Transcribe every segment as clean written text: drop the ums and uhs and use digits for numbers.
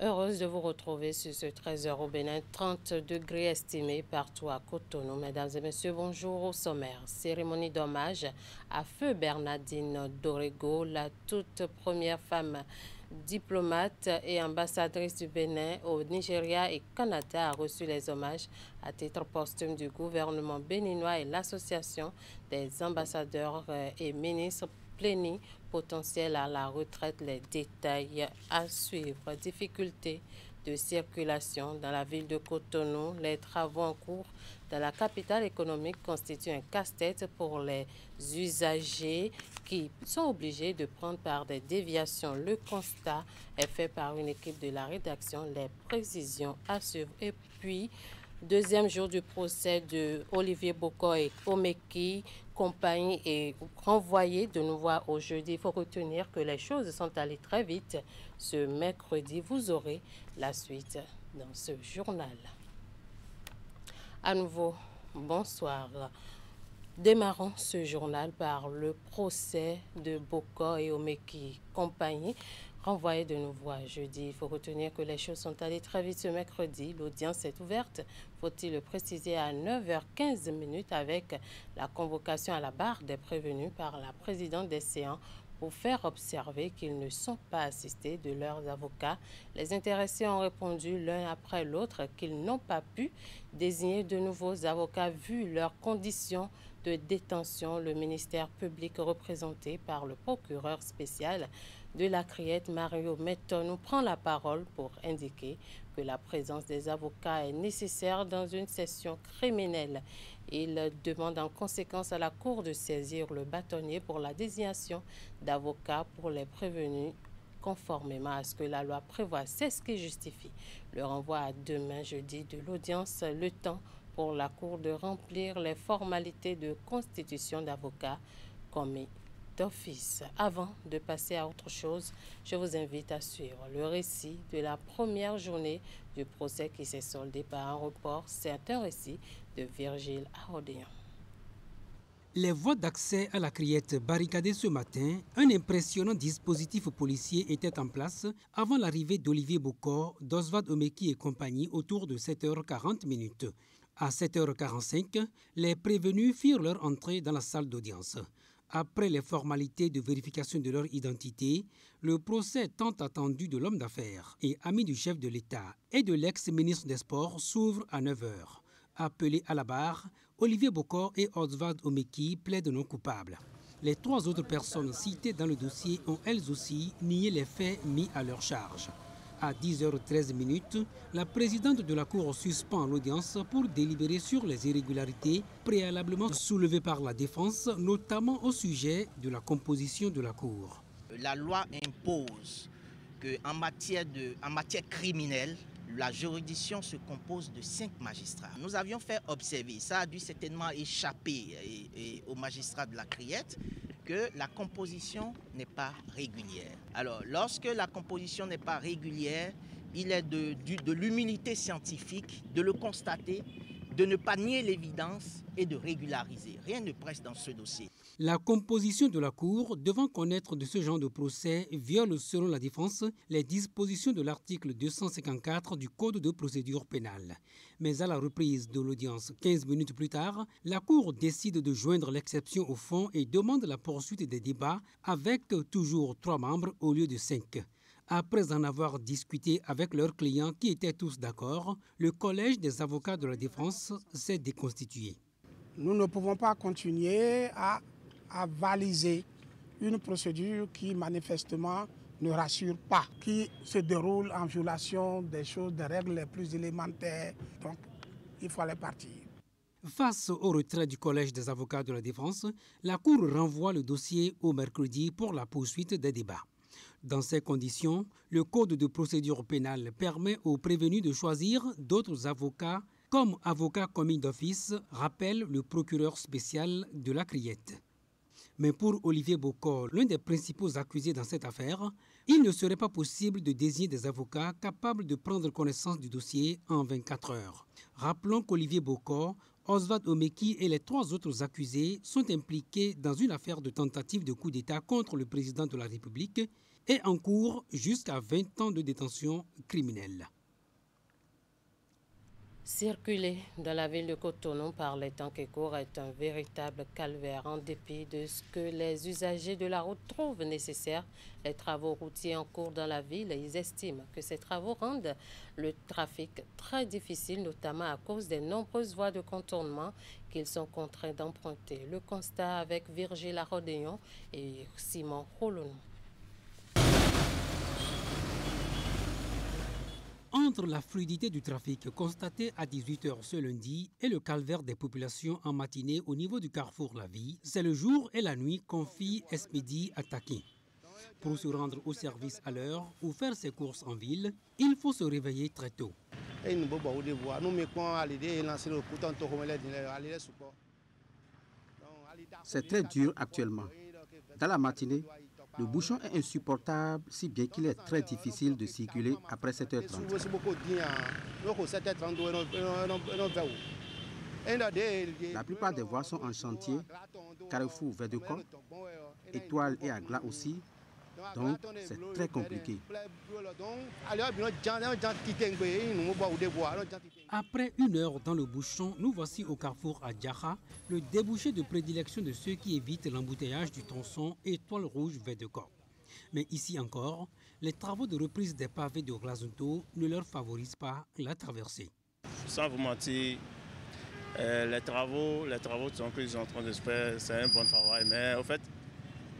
Heureuse de vous retrouver sur ce 13h au Bénin, 30 degrés estimés partout à Cotonou. Mesdames et messieurs, bonjour au sommaire. Cérémonie d'hommage à Feu Bernardine Dorego, la toute première femme diplomate et ambassadrice du Bénin au Nigeria et Canada, a reçu les hommages à titre posthume du gouvernement béninois et l'association des ambassadeurs et ministres plénipotentiel à la retraite. Les détails à suivre. Difficultés de circulation dans la ville de Cotonou. Les travaux en cours dans la capitale économique constituent un casse-tête pour les usagers qui sont obligés de prendre par des déviations. Le constat est fait par une équipe de la rédaction. Les précisions à suivre. Et puis, deuxième jour du procès de Olivier Boko et Omeki, compagnie est renvoyé de nouveau au jeudi. Il faut retenir que les choses sont allées très vite. Ce mercredi, vous aurez la suite dans ce journal. À nouveau, bonsoir. Démarrons ce journal par le procès de Boko et Omeki, compagnie, renvoyé de nouveau à jeudi. Il faut retenir que les choses sont allées très vite ce mercredi. L'audience est ouverte, faut-il le préciser, à 9h15 avec la convocation à la barre des prévenus par la présidente des séances pour faire observer qu'ils ne sont pas assistés de leurs avocats. Les intéressés ont répondu l'un après l'autre qu'ils n'ont pas pu désigner de nouveaux avocats vu leurs conditions de détention. Le ministère public représenté par le procureur spécial de la Criette, Mario Metton, nous prend la parole pour indiquer que la présence des avocats est nécessaire dans une session criminelle. Il demande en conséquence à la Cour de saisir le bâtonnier pour la désignation d'avocats pour les prévenus conformément à ce que la loi prévoit. C'est ce qui justifie le renvoi à demain jeudi de l'audience, le temps pour la Cour de remplir les formalités de constitution d'avocats commis d'office. Avant de passer à autre chose, je vous invite à suivre le récit de la première journée du procès qui s'est soldé par un report. C'est un récit de Virgile Arodéan. Les voies d'accès à la Criette barricadées ce matin, un impressionnant dispositif policier était en place avant l'arrivée d'Olivier Boko, d'Oswald Omeki et compagnie autour de 7h40. À 7h45, les prévenus firent leur entrée dans la salle d'audience. Après les formalités de vérification de leur identité, le procès tant attendu de l'homme d'affaires et ami du chef de l'État et de l'ex-ministre des Sports s'ouvre à 9h. Appelés à la barre, Olivier Boko et Oswald Omeki plaident non coupables. Les trois autres personnes citées dans le dossier ont elles aussi nié les faits mis à leur charge. À 10h13, la présidente de la Cour suspend l'audience pour délibérer sur les irrégularités préalablement soulevées par la défense, notamment au sujet de la composition de la Cour. La loi impose qu'en matière criminelle, la juridiction se compose de 5 magistrats. Nous avions fait observer, ça a dû certainement échapper aux magistrats de la Criette, que la composition n'est pas régulière. Alors, lorsque la composition n'est pas régulière, il est de l'humilité scientifique de le constater, de ne pas nier l'évidence et de régulariser. Rien ne presse dans ce dossier. La composition de la Cour, devant connaître de ce genre de procès, viole selon la défense les dispositions de l'article 254 du Code de procédure pénale. Mais à la reprise de l'audience 15 minutes plus tard, la Cour décide de joindre l'exception au fond et demande la poursuite des débats avec toujours 3 membres au lieu de 5. Après en avoir discuté avec leurs clients qui étaient tous d'accord, le collège des avocats de la défense s'est déconstitué. Nous ne pouvons pas continuer à valiser une procédure qui manifestement ne rassure pas, qui se déroule en violation des règles les plus élémentaires. Donc, il fallait partir. Face au retrait du Collège des avocats de la défense, la Cour renvoie le dossier au mercredi pour la poursuite des débats. Dans ces conditions, le Code de procédure pénale permet aux prévenus de choisir d'autres avocats comme avocat commis d'office, rappelle le procureur spécial de la Criette. Mais pour Olivier Boko, l'un des principaux accusés dans cette affaire, il ne serait pas possible de désigner des avocats capables de prendre connaissance du dossier en 24 heures. Rappelons qu'Olivier Boko, Oswald Omeki et les 3 autres accusés sont impliqués dans une affaire de tentative de coup d'État contre le président de la République et encourt jusqu'à 20 ans de détention criminelle. Circuler dans la ville de Cotonou par les temps qui courent est un véritable calvaire. En dépit de ce que les usagers de la route trouvent nécessaire, les travaux routiers en cours dans la ville, ils estiment que ces travaux rendent le trafic très difficile, notamment à cause des nombreuses voies de contournement qu'ils sont contraints d'emprunter. Le constat avec Virgile Arodéon et Simon Rolonou. Entre la fluidité du trafic constatée à 18h ce lundi et le calvaire des populations en matinée au niveau du carrefour La Vie, c'est le jour et la nuit confie Espédie attaqué. Pour se rendre au service à l'heure ou faire ses courses en ville, il faut se réveiller très tôt. C'est très dur actuellement. Dans la matinée, le bouchon est insupportable, si bien qu'il est très difficile de circuler après 7h30. La plupart des voies sont en chantier, Carrefour Verdecor, Étoile et Agla aussi, donc c'est très compliqué. Après 1 heure dans le bouchon, nous voici au carrefour à Djaha, le débouché de prédilection de ceux qui évitent l'embouteillage du tronçon Étoile Rouge Verdecor. Mais ici encore, les travaux de reprise des pavés de Glazunto ne leur favorisent pas la traversée. Sans vous mentir, les travaux qu'ils sont en train de se faire, c'est un bon travail, mais en fait,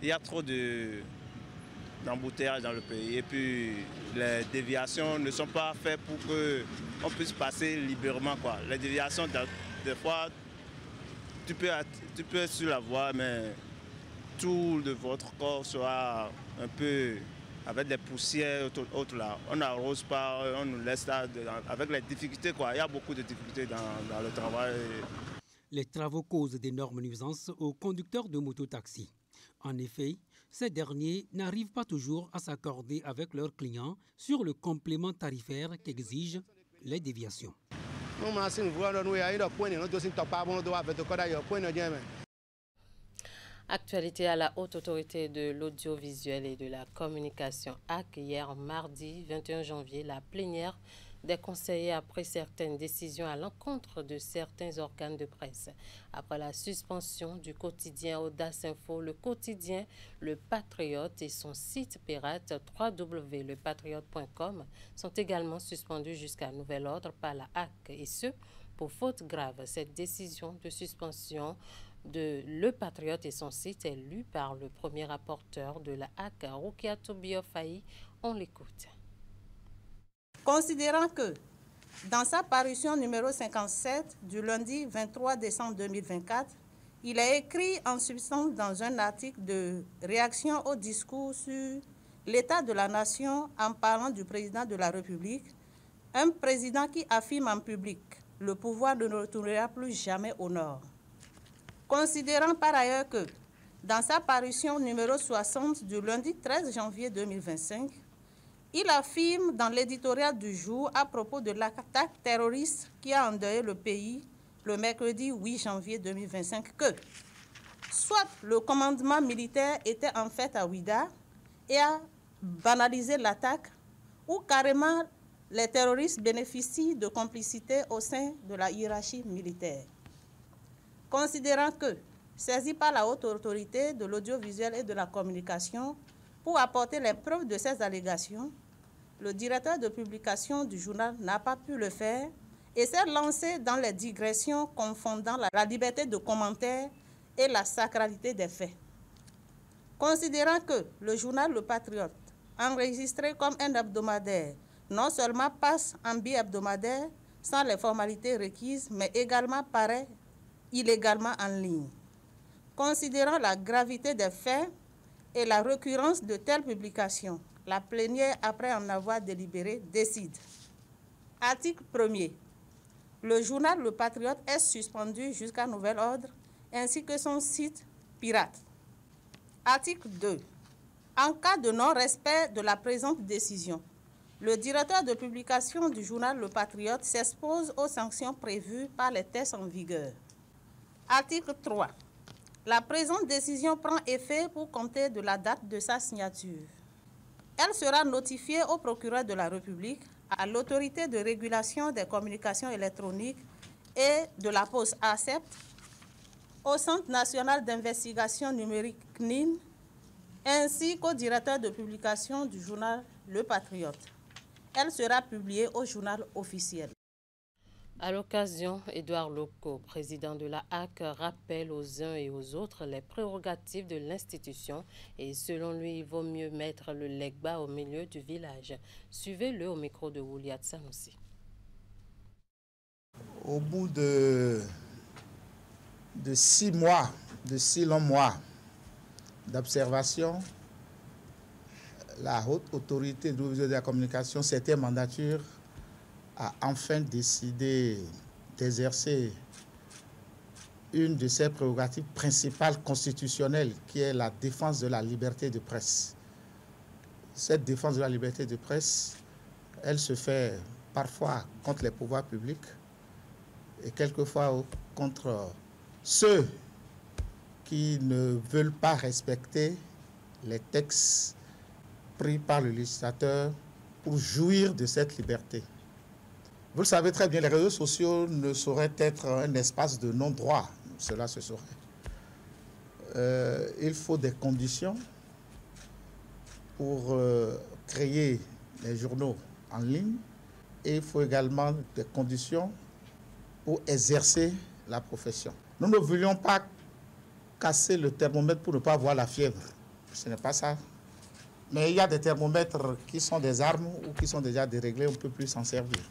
il y a trop d'embouteillages dans le pays et puis les déviations ne sont pas faites pour qu'on puisse passer librement, quoi. Les déviations, des fois, tu peux être sur la voie, mais tout de votre corps sera un peu avec des poussières autres là. On n'arrose pas, on nous laisse là avec les difficultés, quoi. Il y a beaucoup de difficultés dans le travail. Les travaux causent d'énormes nuisances aux conducteurs de mototaxis. En effet, ces derniers n'arrivent pas toujours à s'accorder avec leurs clients sur le complément tarifaire qu'exigent les déviations. Actualité à la Haute Autorité de l'Audiovisuel et de la Communication AC. Hier, mardi 21 janvier, la plénière des conseillers a pris certaines décisions à l'encontre de certains organes de presse. Après la suspension du quotidien Audace Info, le quotidien Le Patriote et son site pirate www.lepatriote.com sont également suspendus jusqu'à nouvel ordre par la AC, et ce, pour faute grave. Cette décision de suspension de Le Patriote et son site est lue par le premier rapporteur de la AC, Roukiatou Biofaï. On l'écoute. Considérant que, dans sa parution numéro 57 du lundi 23 décembre 2024, il a écrit en substance dans un article de réaction au discours sur l'état de la nation en parlant du président de la République, un président qui affirme en public le pouvoir ne retournera plus jamais au nord. Considérant par ailleurs que, dans sa parution numéro 60 du lundi 13 janvier 2025, il affirme dans l'éditorial du jour à propos de l'attaque terroriste qui a endeuillé le pays le mercredi 8 janvier 2025 que soit le commandement militaire était en fait à Ouida et a banalisé l'attaque, ou carrément les terroristes bénéficient de complicité au sein de la hiérarchie militaire. Considérant que, saisi par la haute autorité de l'audiovisuel et de la communication pour apporter les preuves de ces allégations, le directeur de publication du journal n'a pas pu le faire et s'est lancé dans les digressions confondant la liberté de commentaire et la sacralité des faits. Considérant que le journal Le Patriote, enregistré comme un hebdomadaire, non seulement passe en bi-hebdomadaire sans les formalités requises, mais également paraît illégalement en ligne. Considérant la gravité des faits et la récurrence de telles publications, la plénière, après en avoir délibéré, décide. Article 1er. Le journal Le Patriote est suspendu jusqu'à nouvel ordre, ainsi que son site pirate. Article 2. En cas de non-respect de la présente décision, le directeur de publication du journal Le Patriote s'expose aux sanctions prévues par les textes en vigueur. Article 3. La présente décision prend effet pour compter de la date de sa signature. Elle sera notifiée au procureur de la République, à l'autorité de régulation des communications électroniques et de la Poste ACEPT, au Centre national d'investigation numérique CNIN, ainsi qu'au directeur de publication du journal Le Patriote. Elle sera publiée au journal officiel. À l'occasion, Édouard Loko, président de la HAC, rappelle aux uns et aux autres les prérogatives de l'institution et selon lui, il vaut mieux mettre le legba au milieu du village. Suivez-le au micro de Ouliat Sanoussi. Au bout de 6 mois, de 6 longs mois d'observation, la haute autorité de la communication, septième mandature, a enfin décidé d'exercer une de ses prérogatives principales constitutionnelles, qui est la défense de la liberté de presse. Cette défense de la liberté de presse, elle se fait parfois contre les pouvoirs publics et quelquefois contre ceux qui ne veulent pas respecter les textes pris par le législateur pour jouir de cette liberté. Vous le savez très bien, les réseaux sociaux ne sauraient être un espace de non-droit. Cela se saurait. Il faut des conditions pour créer les journaux en ligne et il faut également des conditions pour exercer la profession. Nous ne voulions pas casser le thermomètre pour ne pas voir la fièvre. Ce n'est pas ça. Mais il y a des thermomètres qui sont des armes ou qui sont déjà déréglés, on ne peut plus s'en servir.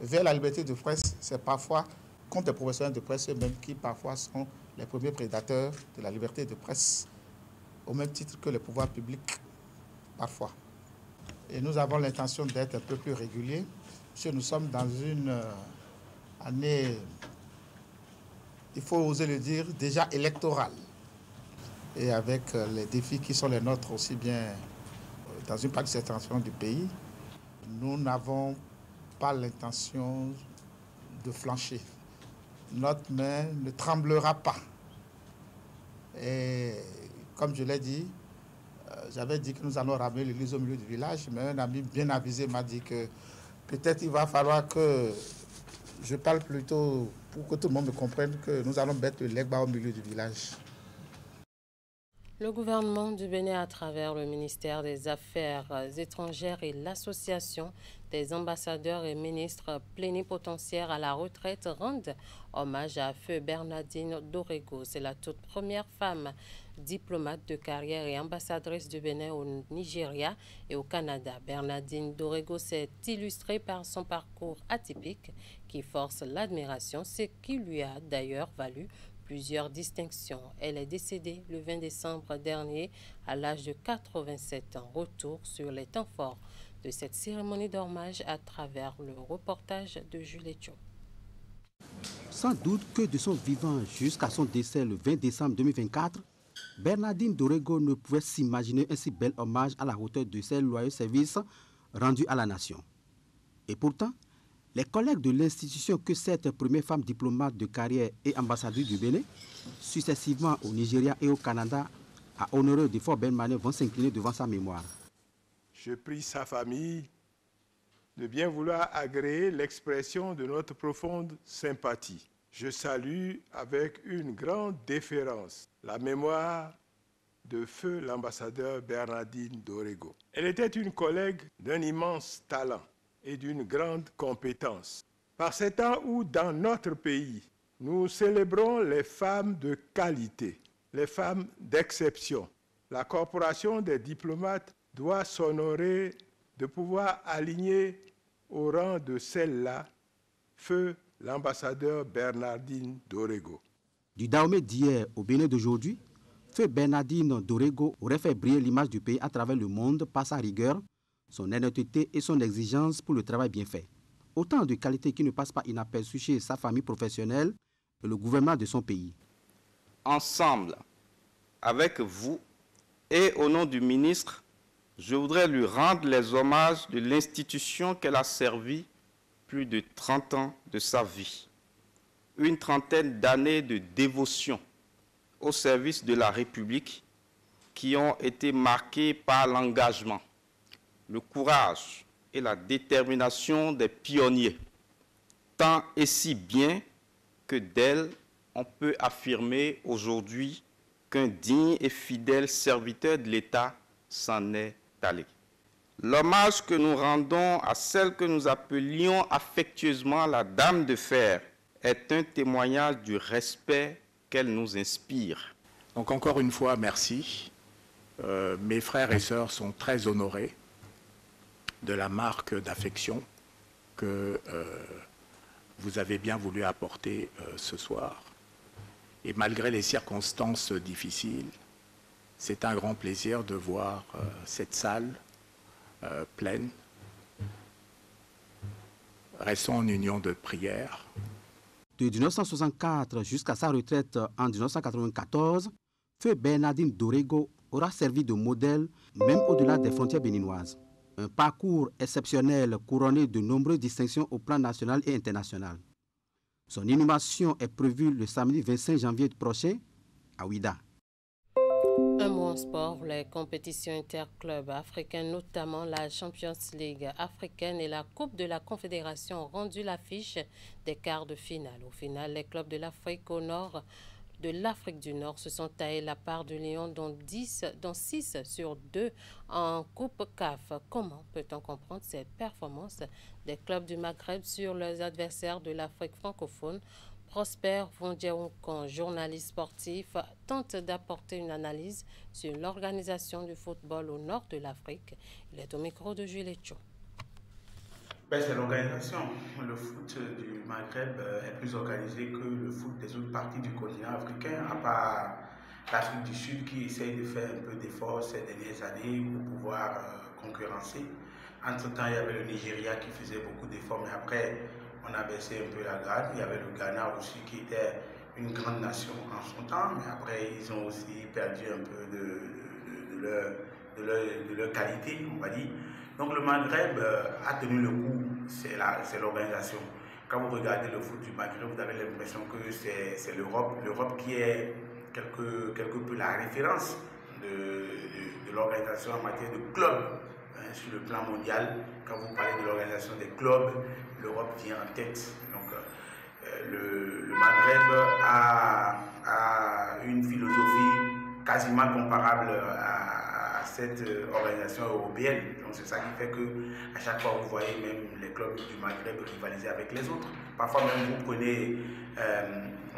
Vers la liberté de presse, c'est parfois contre les professionnels de presse eux-mêmes qui parfois sont les premiers prédateurs de la liberté de presse, au même titre que les pouvoirs publics, parfois. Et nous avons l'intention d'être un peu plus réguliers, parce que nous sommes dans une année, il faut oser le dire, déjà électorale. Et avec les défis qui sont les nôtres aussi bien dans une partie de cette transformation du pays, nous n'avons pas l'intention de flancher. Notre main ne tremblera pas. Et comme je l'ai dit, j'avais dit que nous allons ramener l'église au milieu du village, mais un ami bien avisé m'a dit que peut-être il va falloir que je parle plutôt pour que tout le monde me comprenne que nous allons mettre le legba au milieu du village. Le gouvernement du Bénin, à travers le ministère des Affaires étrangères et l'association des ambassadeurs et ministres plénipotentiaires à la retraite, rendent hommage à Feu Bernardine Dorego. C'est la toute première femme diplomate de carrière et ambassadrice du Bénin au Nigeria et au Canada. Bernardine Dorego s'est illustrée par son parcours atypique qui force l'admiration, ce qui lui a d'ailleurs valu plusieurs distinctions. Elle est décédée le 20 décembre dernier à l'âge de 87 ans. Retour sur les temps forts de cette cérémonie d'hommage à travers le reportage de Julie Cho. Sans doute que de son vivant jusqu'à son décès le 20 décembre 2024, Bernardine Dorego ne pouvait s'imaginer un si bel hommage à la hauteur de ses loyaux services rendus à la nation. Et pourtant, les collègues de l'institution que cette première femme diplomate de carrière et ambassadrice du Bénin, successivement au Nigeria et au Canada, a honoré de Fort Belmané, vont s'incliner devant sa mémoire. Je prie sa famille de bien vouloir agréer l'expression de notre profonde sympathie. Je salue avec une grande déférence la mémoire de feu l'ambassadeur Bernardine Dorego. Elle était une collègue d'un immense talent et d'une grande compétence. Par ces temps où, dans notre pays, nous célébrons les femmes de qualité, les femmes d'exception, la corporation des diplomates doit s'honorer de pouvoir aligner au rang de celle-là, feu l'ambassadeur Bernardine Dorego. Du Dahomey d'hier au Bénin d'aujourd'hui, feu Bernardine Dorego aurait fait briller l'image du pays à travers le monde par sa rigueur, son honnêteté et son exigence pour le travail bien fait. Autant de qualités qui ne passent pas inaperçues chez sa famille professionnelle et le gouvernement de son pays. Ensemble, avec vous et au nom du ministre, je voudrais lui rendre les hommages de l'institution qu'elle a servi plus de 30 ans de sa vie. Une trentaine d'années de dévotion au service de la République qui ont été marqués par l'engagement, le courage et la détermination des pionniers, tant et si bien que d'elles, on peut affirmer aujourd'hui qu'un digne et fidèle serviteur de l'État s'en est allé. L'hommage que nous rendons à celle que nous appelions affectueusement la Dame de Fer est un témoignage du respect qu'elle nous inspire. Donc encore une fois, merci. Mes frères et sœurs sont très honorés de la marque d'affection que vous avez bien voulu apporter ce soir. Et malgré les circonstances difficiles, c'est un grand plaisir de voir cette salle pleine. Restons en union de prière. De 1964 jusqu'à sa retraite en 1994, Feu Bernardine Dorego aura servi de modèle même au-delà des frontières béninoises. Un parcours exceptionnel couronné de nombreuses distinctions au plan national et international. Son inhumation est prévue le samedi 25 janvier prochain à Ouida. Un mot en sport, les compétitions interclubs africaines, notamment la Champions League africaine et la Coupe de la Confédération ont rendu l'affiche des quarts de finale. Au final, les clubs de l'Afrique du Nord se sont taillés la part du lion, dont 6 sur 2 en Coupe CAF. Comment peut-on comprendre cette performance des clubs du Maghreb sur leurs adversaires de l'Afrique francophone? Prosper Vondiaoukon, journaliste sportif, tente d'apporter une analyse sur l'organisation du football au nord de l'Afrique. Il est au micro de Jules Etcho. C'est l'organisation. Le foot du Maghreb est plus organisé que le foot des autres parties du continent africain, à part l'Afrique du Sud qui essaye de faire un peu d'efforts ces dernières années pour pouvoir concurrencer. Entre-temps, il y avait le Nigeria qui faisait beaucoup d'efforts, mais après, on a baissé un peu la garde. Il y avait le Ghana aussi qui était une grande nation en son temps, mais après ils ont aussi perdu un peu de leur qualité, on va dire. Donc le Maghreb a tenu le coup, c'est l'organisation. Quand vous regardez le foot du Maghreb, vous avez l'impression que c'est l'Europe qui est quelque peu la référence de l'organisation en matière de clubs. Sur le plan mondial, quand vous parlez de l'organisation des clubs, l'Europe vient en tête. Donc, le Maghreb a une philosophie quasiment comparable à cette organisation européenne. Donc, c'est ça qui fait qu'à chaque fois, vous voyez même les clubs du Maghreb rivaliser avec les autres. Parfois, même, vous prenez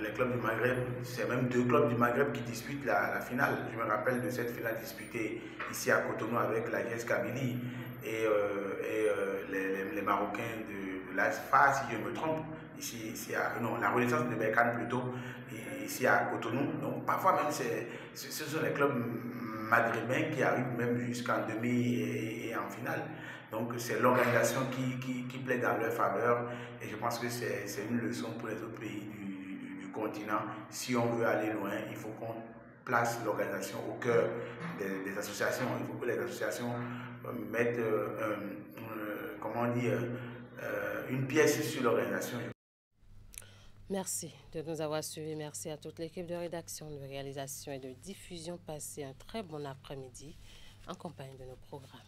les clubs du Maghreb, c'est même 2 clubs du Maghreb qui disputent la finale. Je me rappelle de cette finale disputée ici à Cotonou avec la GS Kabylie et les Marocains de l'ASFA, si je me trompe, la Renaissance de Berkane plutôt, ici à Cotonou. Donc parfois même, ce sont les clubs maghrébins qui arrivent même jusqu'en demi et en finale. Donc c'est l'organisation qui plaît dans leur faveur et je pense que c'est une leçon pour les autres pays du continent. Si on veut aller loin, il faut qu'on place l'organisation au cœur des associations. Il faut que les associations mettent une pièce sur l'organisation. Merci de nous avoir suivis. Merci à toute l'équipe de rédaction, de réalisation et de diffusion. Passez un très bon après-midi en compagnie de nos programmes.